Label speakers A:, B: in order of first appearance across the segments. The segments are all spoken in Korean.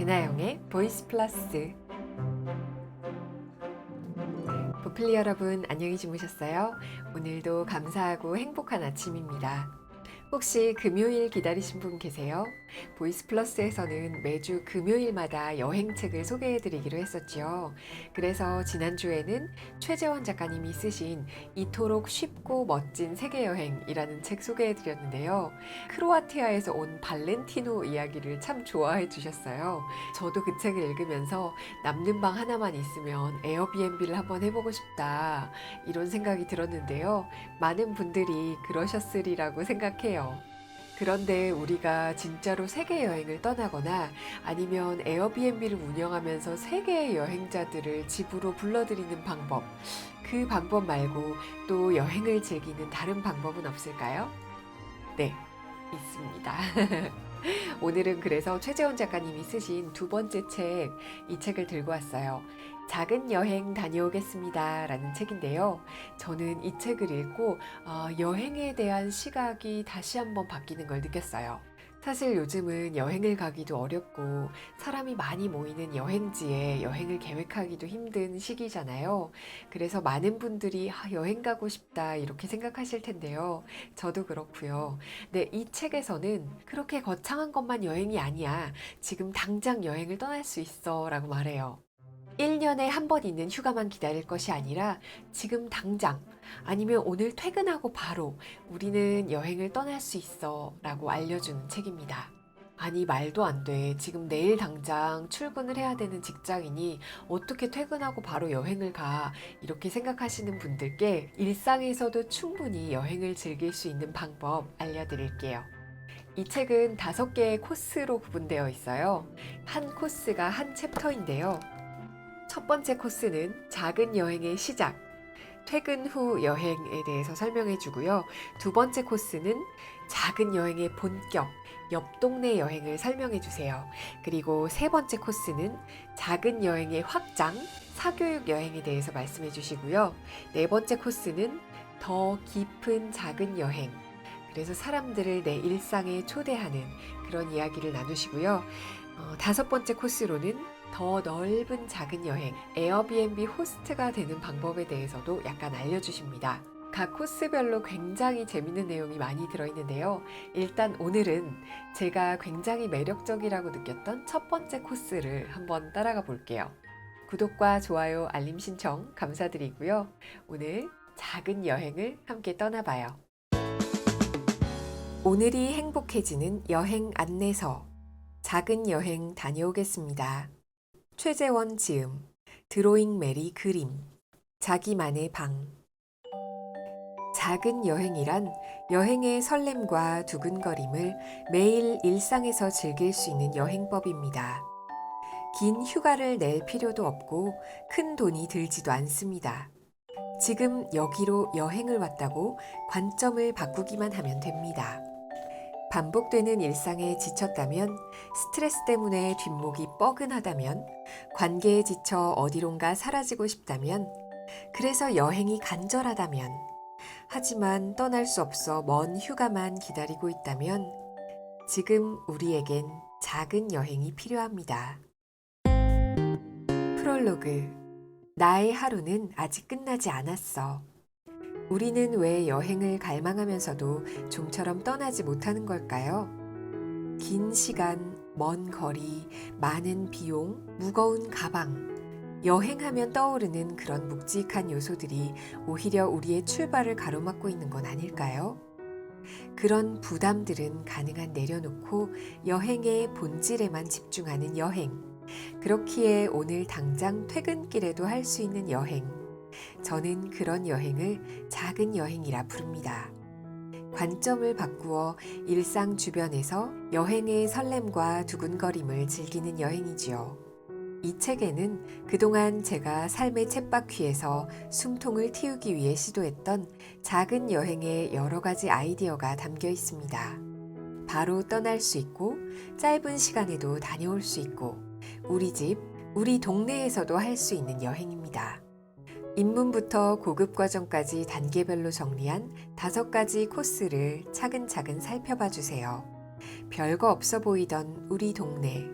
A: 은하영의 보이스 플러스. 보플리 여러분, 안녕히 주무셨어요? 오늘도 감사하고 행복한 아침입니다. 혹시 금요일 기다리신 분 계세요? 보이스 플러스에서는 매주 금요일마다 여행책을 소개해드리기로 했었지요. 그래서 지난주에는 최재원 작가님이 쓰신 이토록 쉽고 멋진 세계여행이라는 책 소개해드렸는데요. 크로아티아에서 온 발렌티노 이야기를 참 좋아해 주셨어요. 저도 그 책을 읽으면서 남는 방 하나만 있으면 에어비앤비를 한번 해보고 싶다, 이런 생각이 들었는데요. 많은 분들이 그러셨으리라고 생각해요. 그런데 우리가 진짜로 세계 여행을 떠나거나 아니면 에어비앤비를 운영하면서 세계의 여행자들을 집으로 불러들이는 방법, 그 방법 말고 또 여행을 즐기는 다른 방법은 없을까요? 네, 있습니다. 오늘은 그래서 최재원 작가님이 쓰신 두 번째 책, 이 책을 들고 왔어요. 작은 여행 다녀오겠습니다 라는 책인데요. 저는 이 책을 읽고 여행에 대한 시각이 다시 한번 바뀌는 걸 느꼈어요. 사실 요즘은 여행을 가기도 어렵고 사람이 많이 모이는 여행지에 여행을 계획하기도 힘든 시기잖아요. 그래서 많은 분들이 여행 가고 싶다, 이렇게 생각하실 텐데요. 저도 그렇고요. 네, 이 책에서는 그렇게 거창한 것만 여행이 아니야, 지금 당장 여행을 떠날 수 있어 라고 말해요. 1년에 한 번 있는 휴가만 기다릴 것이 아니라 지금 당장, 아니면 오늘 퇴근하고 바로 우리는 여행을 떠날 수 있어 라고 알려주는 책입니다. 아니, 말도 안 돼. 지금 내일 당장 출근을 해야 되는 직장인이 어떻게 퇴근하고 바로 여행을 가? 이렇게 생각하시는 분들께 일상에서도 충분히 여행을 즐길 수 있는 방법 알려드릴게요. 이 책은 5개의 코스로 구분되어 있어요. 한 코스가 한 챕터인데요. 첫 번째 코스는 작은 여행의 시작, 퇴근 후 여행에 대해서 설명해 주고요. 두 번째 코스는 작은 여행의 본격, 옆 동네 여행을 설명해 주세요. 그리고 세 번째 코스는 작은 여행의 확장, 사교육 여행에 대해서 말씀해 주시고요. 네 번째 코스는 더 깊은 작은 여행, 그래서 사람들을 내 일상에 초대하는 그런 이야기를 나누시고요. 다섯 번째 코스로는 더 넓은 작은 여행, 에어비앤비 호스트가 되는 방법에 대해서도 약간 알려주십니다. 각 코스별로 굉장히 재밌는 내용이 많이 들어있는데요. 일단 오늘은 제가 굉장히 매력적이라고 느꼈던 첫 번째 코스를 한번 따라가 볼게요. 구독과 좋아요, 알림 신청 감사드리고요. 오늘 작은 여행을 함께 떠나봐요. 오늘이 행복해지는 여행 안내서, 작은 여행 다녀오겠습니다. 최재원 지음, 드로잉 메리 그림, 자기만의 방. 작은 여행이란 여행의 설렘과 두근거림을 매일 일상에서 즐길 수 있는 여행법입니다. 긴 휴가를 낼 필요도 없고 큰 돈이 들지도 않습니다. 지금 여기로 여행을 왔다고 관점을 바꾸기만 하면 됩니다. 반복되는 일상에 지쳤다면, 스트레스 때문에 뒷목이 뻐근하다면, 관계에 지쳐 어디론가 사라지고 싶다면, 그래서 여행이 간절하다면, 하지만 떠날 수 없어 먼 휴가만 기다리고 있다면, 지금 우리에겐 작은 여행이 필요합니다. 프롤로그. 나의 하루는 아직 끝나지 않았어. 우리는 왜 여행을 갈망하면서도 좀처럼 떠나지 못하는 걸까요? 긴 시간, 먼 거리, 많은 비용, 무거운 가방. 여행하면 떠오르는 그런 묵직한 요소들이 오히려 우리의 출발을 가로막고 있는 건 아닐까요? 그런 부담들은 가능한 내려놓고 여행의 본질에만 집중하는 여행. 그렇기에 오늘 당장 퇴근길에도 할 수 있는 여행. 저는 그런 여행을 작은 여행이라 부릅니다. 관점을 바꾸어 일상 주변에서 여행의 설렘과 두근거림을 즐기는 여행이지요. 이 책에는 그동안 제가 삶의 쳇바퀴에서 숨통을 틔우기 위해 시도했던 작은 여행의 여러 가지 아이디어가 담겨 있습니다. 바로 떠날 수 있고 짧은 시간에도 다녀올 수 있고 우리 집, 우리 동네에서도 할 수 있는 여행입니다. 입문부터 고급 과정까지 단계별로 정리한 5가지 코스를 차근차근 살펴봐 주세요. 별거 없어 보이던 우리 동네,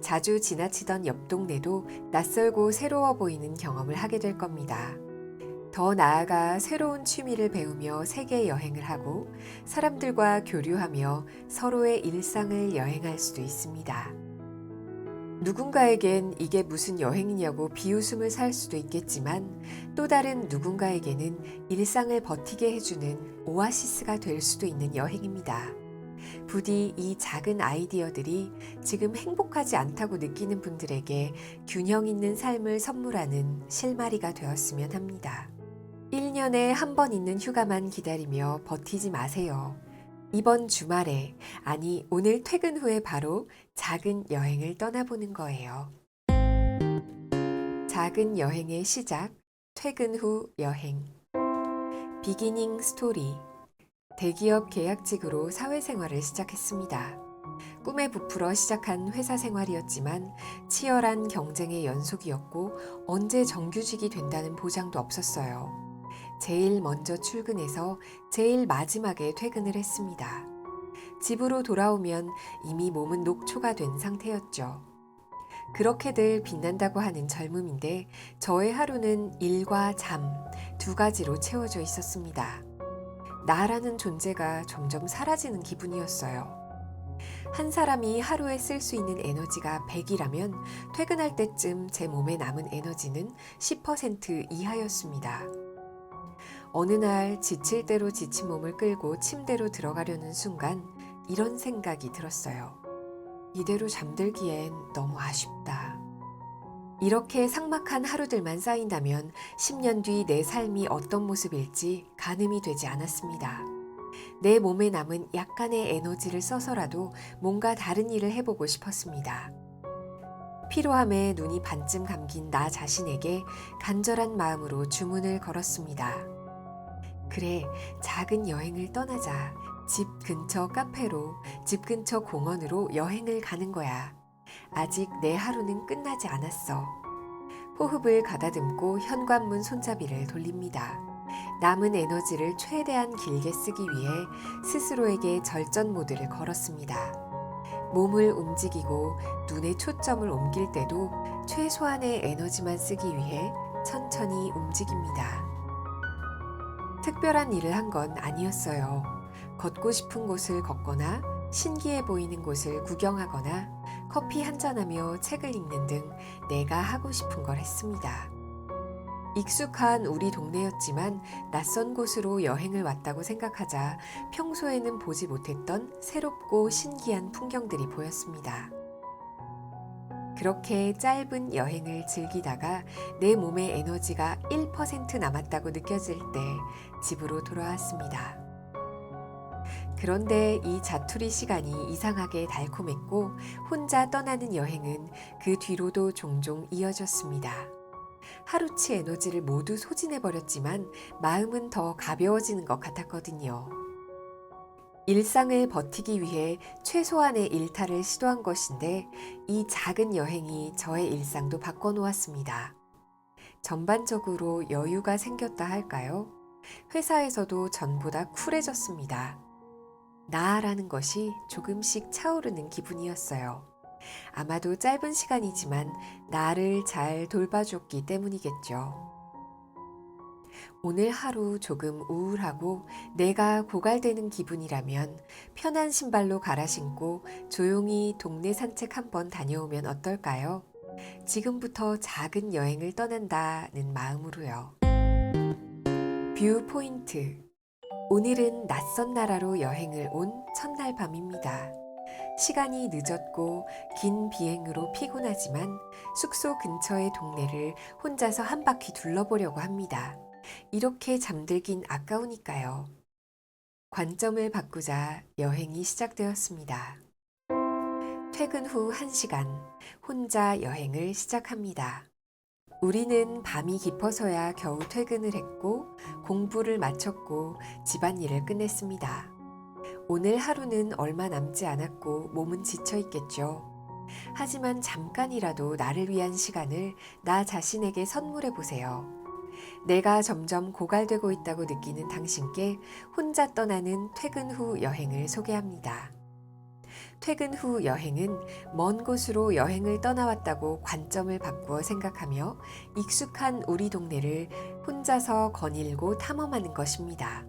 A: 자주 지나치던 옆 동네도 낯설고 새로워 보이는 경험을 하게 될 겁니다. 더 나아가 새로운 취미를 배우며 세계 여행을 하고 사람들과 교류하며 서로의 일상을 여행할 수도 있습니다. 누군가에겐 이게 무슨 여행이냐고 비웃음을 살 수도 있겠지만 또 다른 누군가에게는 일상을 버티게 해주는 오아시스가 될 수도 있는 여행입니다. 부디 이 작은 아이디어들이 지금 행복하지 않다고 느끼는 분들에게 균형 있는 삶을 선물하는 실마리가 되었으면 합니다. 1년에 한 번 있는 휴가만 기다리며 버티지 마세요. 이번 주말에, 아니 오늘 퇴근 후에 바로 작은 여행을 떠나보는 거예요. 작은 여행의 시작, 퇴근 후 여행. 비기닝 스토리. 대기업 계약직으로 사회생활을 시작했습니다. 꿈에 부풀어 시작한 회사 생활이었지만 치열한 경쟁의 연속이었고 언제 정규직이 된다는 보장도 없었어요. 제일 먼저 출근해서 제일 마지막에 퇴근을 했습니다. 집으로 돌아오면 이미 몸은 녹초가 된 상태였죠. 그렇게들 빛난다고 하는 젊음인데 저의 하루는 일과 잠 두 가지로 채워져 있었습니다. 나라는 존재가 점점 사라지는 기분이었어요. 한 사람이 하루에 쓸 수 있는 에너지가 100이라면 퇴근할 때쯤 제 몸에 남은 에너지는 10% 이하였습니다. 어느 날 지칠 대로 지친 몸을 끌고 침대로 들어가려는 순간 이런 생각이 들었어요. 이대로 잠들기엔 너무 아쉽다. 이렇게 삭막한 하루들만 쌓인다면 10년 뒤 내 삶이 어떤 모습일지 가늠이 되지 않았습니다. 내 몸에 남은 약간의 에너지를 써서라도 뭔가 다른 일을 해보고 싶었습니다. 피로함에 눈이 반쯤 감긴 나 자신에게 간절한 마음으로 주문을 걸었습니다. 그래, 작은 여행을 떠나자. 집 근처 카페로, 집 근처 공원으로 여행을 가는 거야. 아직 내 하루는 끝나지 않았어. 호흡을 가다듬고 현관문 손잡이를 돌립니다. 남은 에너지를 최대한 길게 쓰기 위해 스스로에게 절전 모드를 걸었습니다. 몸을 움직이고 눈의 초점을 옮길 때도 최소한의 에너지만 쓰기 위해 천천히 움직입니다. 특별한 일을 한 건 아니었어요. 걷고 싶은 곳을 걷거나 신기해 보이는 곳을 구경하거나 커피 한잔하며 책을 읽는 등 내가 하고 싶은 걸 했습니다. 익숙한 우리 동네였지만 낯선 곳으로 여행을 왔다고 생각하자 평소에는 보지 못했던 새롭고 신기한 풍경들이 보였습니다. 그렇게 짧은 여행을 즐기다가 내 몸의 에너지가 1% 남았다고 느껴질 때 집으로 돌아왔습니다. 그런데 이 자투리 시간이 이상하게 달콤했고 혼자 떠나는 여행은 그 뒤로도 종종 이어졌습니다. 하루치 에너지를 모두 소진해버렸지만 마음은 더 가벼워지는 것 같았거든요. 일상을 버티기 위해 최소한의 일탈을 시도한 것인데 이 작은 여행이 저의 일상도 바꿔놓았습니다. 전반적으로 여유가 생겼다 할까요? 회사에서도 전보다 쿨해졌습니다. 나라는 것이 조금씩 차오르는 기분이었어요. 아마도 짧은 시간이지만 나를 잘 돌봐줬기 때문이겠죠. 오늘 하루 조금 우울하고 내가 고갈되는 기분이라면 편한 신발로 갈아 신고 조용히 동네 산책 한번 다녀오면 어떨까요? 지금부터 작은 여행을 떠난다는 마음으로요. 뷰 포인트. 오늘은 낯선 나라로 여행을 온 첫날 밤입니다. 시간이 늦었고 긴 비행으로 피곤하지만 숙소 근처의 동네를 혼자서 한 바퀴 둘러보려고 합니다. 이렇게 잠들긴 아까우니까요. 관점을 바꾸자 여행이 시작되었습니다. 퇴근 후 1시간, 혼자 여행을 시작합니다. 우리는 밤이 깊어서야 겨우 퇴근을 했고 공부를 마쳤고 집안일을 끝냈습니다. 오늘 하루는 얼마 남지 않았고 몸은 지쳐 있겠죠. 하지만 잠깐이라도 나를 위한 시간을 나 자신에게 선물해 보세요. 내가 점점 고갈되고 있다고 느끼는 당신께 혼자 떠나는 퇴근 후 여행을 소개합니다. 퇴근 후 여행은 먼 곳으로 여행을 떠나왔다고 관점을 바꾸어 생각하며 익숙한 우리 동네를 혼자서 거닐고 탐험하는 것입니다.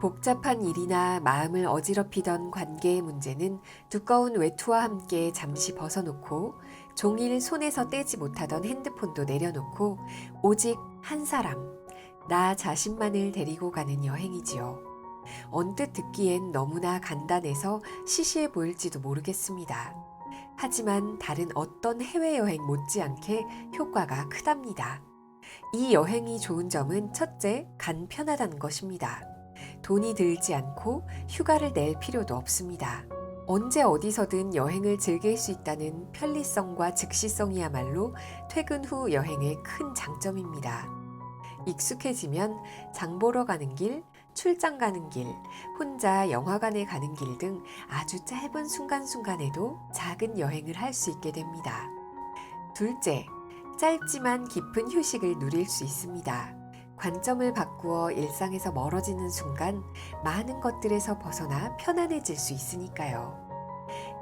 A: 복잡한 일이나 마음을 어지럽히던 관계의 문제는 두꺼운 외투와 함께 잠시 벗어놓고 종일 손에서 떼지 못하던 핸드폰도 내려놓고 오직 한 사람, 나 자신만을 데리고 가는 여행이지요. 언뜻 듣기엔 너무나 간단해서 시시해 보일지도 모르겠습니다. 하지만 다른 어떤 해외여행 못지않게 효과가 크답니다. 이 여행이 좋은 점은 첫째, 간편하다는 것입니다. 돈이 들지 않고 휴가를 낼 필요도 없습니다. 언제 어디서든 여행을 즐길 수 있다는 편리성과 즉시성이야말로 퇴근 후 여행의 큰 장점입니다. 익숙해지면 장 보러 가는 길, 출장 가는 길, 혼자 영화관에 가는 길 등 아주 짧은 순간순간에도 작은 여행을 할 수 있게 됩니다. 둘째, 짧지만 깊은 휴식을 누릴 수 있습니다. 관점을 바꾸어 일상에서 멀어지는 순간 많은 것들에서 벗어나 편안해질 수 있으니까요.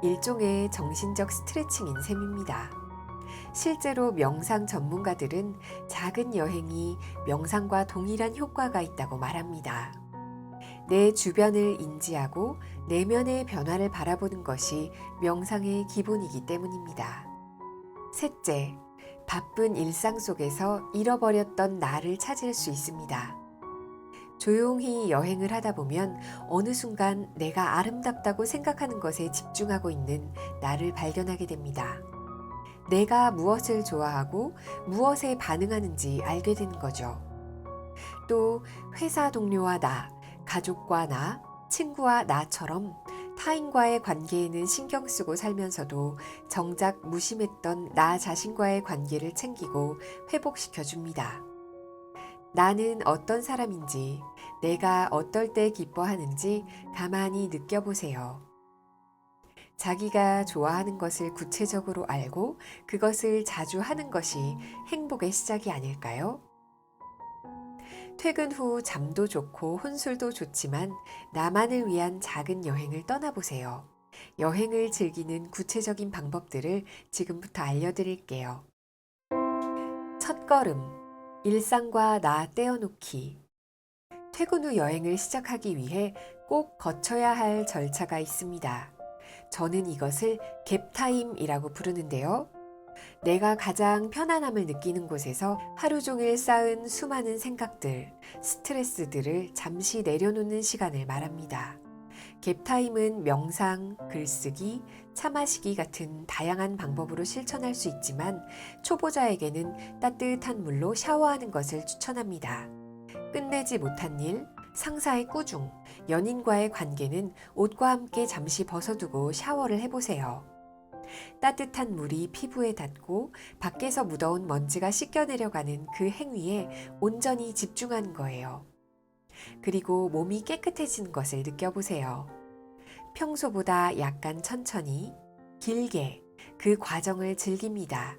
A: 일종의 정신적 스트레칭인 셈입니다. 실제로 명상 전문가들은 작은 여행이 명상과 동일한 효과가 있다고 말합니다. 내 주변을 인지하고 내면의 변화를 바라보는 것이 명상의 기본이기 때문입니다. 셋째, 바쁜 일상 속에서 잃어버렸던 나를 찾을 수 있습니다. 조용히 여행을 하다 보면 어느 순간 내가 아름답다고 생각하는 것에 집중하고 있는 나를 발견하게 됩니다. 내가 무엇을 좋아하고 무엇에 반응하는지 알게 되는 거죠. 또 회사 동료와 나, 가족과 나, 친구와 나처럼 타인과의 관계에는 신경 쓰고 살면서도 정작 무심했던 나 자신과의 관계를 챙기고 회복시켜 줍니다. 나는 어떤 사람인지, 내가 어떨 때 기뻐하는지 가만히 느껴보세요. 자기가 좋아하는 것을 구체적으로 알고 그것을 자주 하는 것이 행복의 시작이 아닐까요? 퇴근 후 잠도 좋고 혼술도 좋지만 나만을 위한 작은 여행을 떠나보세요. 여행을 즐기는 구체적인 방법들을 지금부터 알려드릴게요. 첫걸음, 일상과 나 떼어놓기. 퇴근 후 여행을 시작하기 위해 꼭 거쳐야 할 절차가 있습니다. 저는 이것을 갭타임이라고 부르는데요. 내가 가장 편안함을 느끼는 곳에서 하루 종일 쌓은 수많은 생각들, 스트레스들을 잠시 내려놓는 시간을 말합니다. 갭타임은 명상, 글쓰기, 차 마시기 같은 다양한 방법으로 실천할 수 있지만 초보자에게는 따뜻한 물로 샤워하는 것을 추천합니다. 끝내지 못한 일, 상사의 꾸중, 연인과의 관계는 옷과 함께 잠시 벗어두고 샤워를 해보세요. 따뜻한 물이 피부에 닿고 밖에서 묻어온 먼지가 씻겨 내려가는 그 행위에 온전히 집중하는 거예요. 그리고 몸이 깨끗해지는 것을 느껴보세요. 평소보다 약간 천천히, 길게 그 과정을 즐깁니다.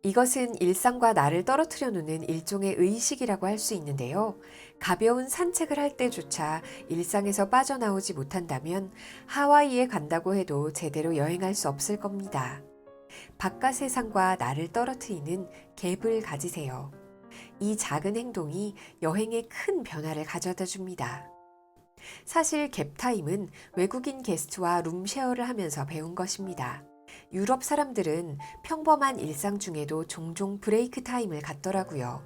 A: 이것은 일상과 나를 떨어뜨려 놓는 일종의 의식이라고 할 수 있는데요. 가벼운 산책을 할 때조차 일상에서 빠져나오지 못한다면 하와이에 간다고 해도 제대로 여행할 수 없을 겁니다. 바깥 세상과 나를 떨어뜨리는 갭을 가지세요. 이 작은 행동이 여행에 큰 변화를 가져다 줍니다. 사실 갭타임은 외국인 게스트와 룸쉐어를 하면서 배운 것입니다. 유럽 사람들은 평범한 일상 중에도 종종 브레이크 타임을 갖더라고요.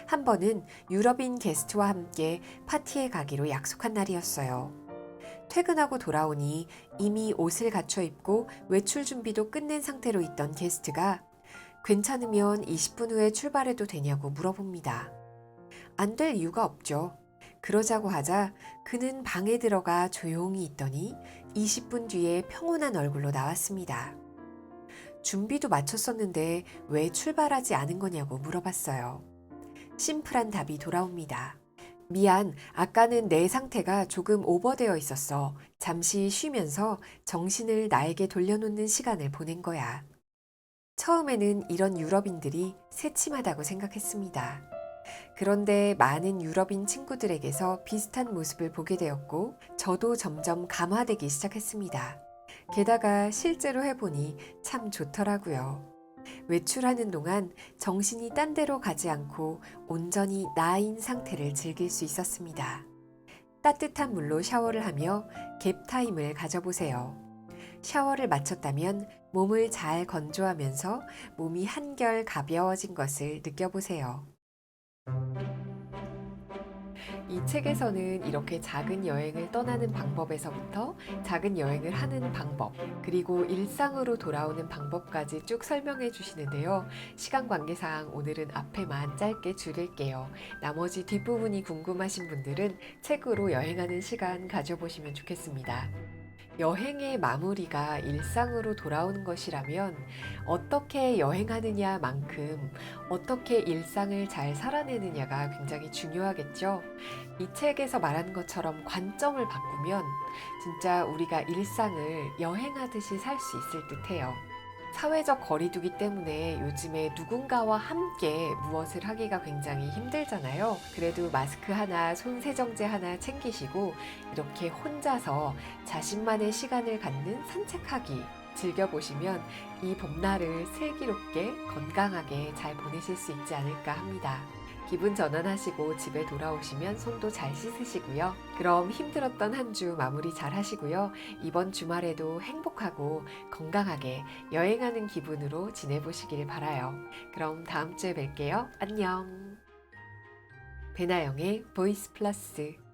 A: 한 번은 유럽인 게스트와 함께 파티에 가기로 약속한 날이었어요. 퇴근하고 돌아오니 이미 옷을 갖춰 입고 외출 준비도 끝낸 상태로 있던 게스트가 괜찮으면 20분 후에 출발해도 되냐고 물어봅니다. 안 될 이유가 없죠. 그러자고 하자 그는 방에 들어가 조용히 있더니 20분 뒤에 평온한 얼굴로 나왔습니다. 준비도 마쳤었는데 왜 출발하지 않은 거냐고 물어봤어요. 심플한 답이 돌아옵니다. 미안, 아까는 내 상태가 조금 오버되어 있었어. 잠시 쉬면서 정신을 나에게 돌려놓는 시간을 보낸 거야. 처음에는 이런 유럽인들이 새침하다고 생각했습니다. 그런데 많은 유럽인 친구들에게서 비슷한 모습을 보게 되었고, 저도 점점 감화되기 시작했습니다. 게다가 실제로 해보니 참 좋더라고요. 외출하는 동안 정신이 딴 데로 가지 않고 온전히 나인 상태를 즐길 수 있었습니다. 따뜻한 물로 샤워를 하며 갭 타임을 가져보세요. 샤워를 마쳤다면 몸을 잘 건조하면서 몸이 한결 가벼워진 것을 느껴보세요. 이 책에서는 이렇게 작은 여행을 떠나는 방법에서부터 작은 여행을 하는 방법, 그리고 일상으로 돌아오는 방법까지 쭉 설명해 주시는데요. 시간 관계상 오늘은 앞에만 짧게 줄일게요. 나머지 뒷부분이 궁금하신 분들은 책으로 여행하는 시간 가져보시면 좋겠습니다. 여행의 마무리가 일상으로 돌아오는 것이라면 어떻게 여행하느냐만큼 어떻게 일상을 잘 살아내느냐가 굉장히 중요하겠죠. 이 책에서 말하는 것처럼 관점을 바꾸면 진짜 우리가 일상을 여행하듯이 살 수 있을 듯해요. 사회적 거리두기 때문에 요즘에 누군가와 함께 무엇을 하기가 굉장히 힘들잖아요. 그래도 마스크 하나, 손 세정제 하나 챙기시고 이렇게 혼자서 자신만의 시간을 갖는 산책하기 즐겨보시면 이 봄날을 슬기롭게 건강하게 잘 보내실 수 있지 않을까 합니다. 기분 전환하시고 집에 돌아오시면 손도 잘 씻으시고요. 그럼 힘들었던 한 주 마무리 잘 하시고요. 이번 주말에도 행복하고 건강하게 여행하는 기분으로 지내보시길 바라요. 그럼 다음 주에 뵐게요. 안녕. 배나영의 보이스 플러스